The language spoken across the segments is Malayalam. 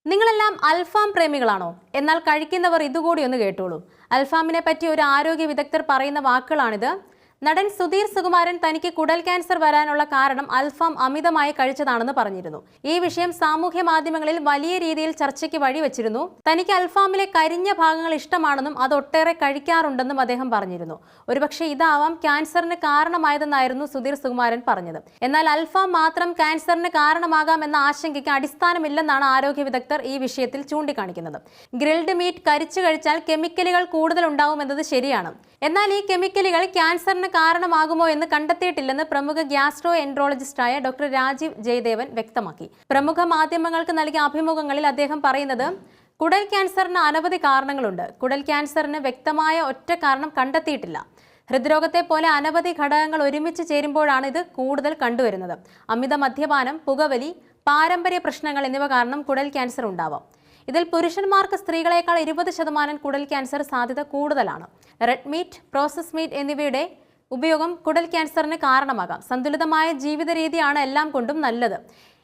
നിങ്ങളെല്ലാം അൽഫാം പ്രേമികളാണോ? എന്നാൽ കഴിക്കുന്നവർ ഇതുകൂടി ഒന്ന് കേട്ടോളൂ. അൽഫാമിനെ പറ്റി ഒരു ആരോഗ്യ വിദഗ്ധർ പറയുന്ന വാക്കുകളാണിത്. നടൻ സുധീർ സുകുമാരൻ തനിക്ക് കുടൽ ക്യാൻസർ വരാനുള്ള കാരണം അൽഫാം അമിതമായി കഴിച്ചതാണെന്ന് പറഞ്ഞിരുന്നു. ഈ വിഷയം സാമൂഹ്യ മാധ്യമങ്ങളിൽ വലിയ രീതിയിൽ ചർച്ചയ്ക്ക് വഴിവെച്ചിരുന്നു. തനിക്ക് അൽഫാമിലെ കരിഞ്ഞ ഭാഗങ്ങൾ ഇഷ്ടമാണെന്നും അത് ഒട്ടേറെ കഴിക്കാറുണ്ടെന്നും അദ്ദേഹം പറഞ്ഞിരുന്നു. ഒരുപക്ഷെ ഇതാവാം ക്യാൻസറിന് കാരണമായതെന്നായിരുന്നു സുധീർ സുകുമാരൻ പറഞ്ഞത്. എന്നാൽ അൽഫാം മാത്രം ക്യാൻസറിന് കാരണമാകാം എന്ന ആശങ്കയ്ക്ക് അടിസ്ഥാനമില്ലെന്നാണ് ആരോഗ്യ വിദഗ്ധർ ഈ വിഷയത്തിൽ ചൂണ്ടിക്കാണിക്കുന്നത്. ഗ്രിൽഡ് മീറ്റ് കരിച്ചു കഴിച്ചാൽ കെമിക്കലുകൾ കൂടുതൽ ഉണ്ടാവുമെന്നത് ശരിയാണ്. എന്നാൽ ഈ കെമിക്കലുകൾ ക്യാൻസറിന് കാരണമാകുമോ എന്ന് കണ്ടെത്തിയിട്ടില്ലെന്ന് പ്രമുഖ ഗ്യാസ്ട്രോ എൻട്രോളജിസ്റ്റായ ഡോക്ടർ രാജീവ് ജയദേവൻ വ്യക്തമാക്കി. പ്രമുഖ മാധ്യമങ്ങൾക്ക് നൽകിയ അഭിമുഖങ്ങളിൽ അദ്ദേഹം പറയുന്നത്, കുടൽ ക്യാൻസറിന് അനവധി കാരണങ്ങളുണ്ട്. കുടൽ ക്യാൻസറിന് വ്യക്തമായ ഒറ്റ കാരണം കണ്ടെത്തിയിട്ടില്ല. ഹൃദ്രോഗത്തെ പോലെ അനവധി ഘടകങ്ങൾ ഒരുമിച്ച് ചേരുമ്പോഴാണ് ഇത് കൂടുതൽ കണ്ടുവരുന്നത്. അമിത മദ്യപാനം, പുകവലി, പാരമ്പര്യ പ്രശ്നങ്ങൾ എന്നിവ കാരണം കുടൽ ക്യാൻസർ ഉണ്ടാവാം. ഇതിൽ പുരുഷന്മാർക്ക് സ്ത്രീകളെക്കാൾ 20% കുടൽ ക്യാൻസർ സാധ്യത കൂടുതലാണ്. റെഡ് മീറ്റ്, പ്രോസസ് മീറ്റ് എന്നിവയുടെ ഉപയോഗം കുടൽ ക്യാൻസറിന് കാരണമാകാം. സന്തുലിതമായ ജീവിത രീതിയാണ് എല്ലാം കൊണ്ടും നല്ലത്.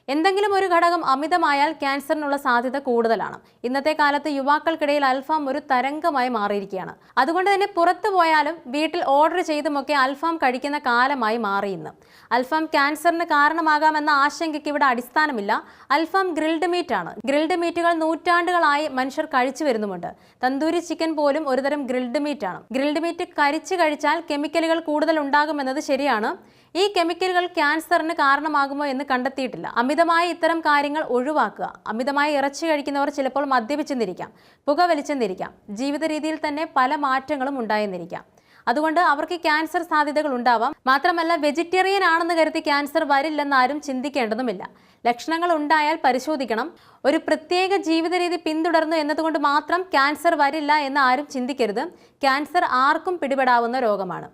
എന്തെങ്കിലും ഒരു ഘടകം അമിതമായാൽ ക്യാൻസറിനുള്ള സാധ്യത കൂടുതലാണ്. ഇന്നത്തെ കാലത്ത് യുവാക്കൾക്കിടയിൽ അൽഫാം ഒരു തരംഗമായി മാറിയിരിക്കുകയാണ്. അതുകൊണ്ട് തന്നെ പുറത്തു പോയാലും വീട്ടിൽ ഓർഡർ ചെയ്തുമൊക്കെ അൽഫാം കഴിക്കുന്ന കാലമായി മാറി ഇന്ന്. അൽഫാം ക്യാൻസറിന് കാരണമാകാമെന്ന ആശങ്കയ്ക്ക് ഇവിടെ അടിസ്ഥാനമില്ല. അൽഫാം ഗ്രിൽഡ് മീറ്റ് ആണ്. ഗ്രിൽഡ് മീറ്റുകൾ നൂറ്റാണ്ടുകളായി മനുഷ്യർ കഴിച്ചു വരുന്നുമുണ്ട്. തന്തൂരി ചിക്കൻ പോലും ഒരുതരം ഗ്രിൽഡ് മീറ്റ് ആണ്. ഗ്രിൽഡ് മീറ്റ് കരിച്ചു കഴിച്ചാൽ കെമിക്കലുകൾ കൂടുതൽ ഉണ്ടാകുമെന്നത് ശരിയാണ്. ഈ കെമിക്കലുകൾ ക്യാൻസറിന് കാരണമാകുമോ എന്ന് കണ്ടെത്തിയിട്ടില്ല. അമിതമായ ഇത്തരം കാര്യങ്ങൾ ഒഴിവാക്കുക. അമിതമായി ഇറച്ചി കഴിക്കുന്നവർ ചിലപ്പോൾ മദ്യപിച്ചെന്നിരിക്കാം, പുകവലിച്ചെന്നിരിക്കാം, ജീവിത രീതിയിൽ തന്നെ പല മാറ്റങ്ങളും ഉണ്ടായെന്നിരിക്കാം. അതുകൊണ്ട് അവർക്ക് ക്യാൻസർ സാധ്യതകൾ ഉണ്ടാവാം. മാത്രമല്ല, വെജിറ്റേറിയൻ ആണെന്ന് കരുതി ക്യാൻസർ വരില്ലെന്നാരും ചിന്തിക്കേണ്ടതുമില്ല. ലക്ഷണങ്ങൾ ഉണ്ടായാൽ പരിശോധിക്കണം. ഒരു പ്രത്യേക ജീവിത രീതി പിന്തുടർന്നു എന്നതുകൊണ്ട് മാത്രം ക്യാൻസർ വരില്ല എന്ന് ആരും ചിന്തിക്കരുത്. ക്യാൻസർ ആർക്കും പിടിപെടാവുന്ന രോഗമാണ്.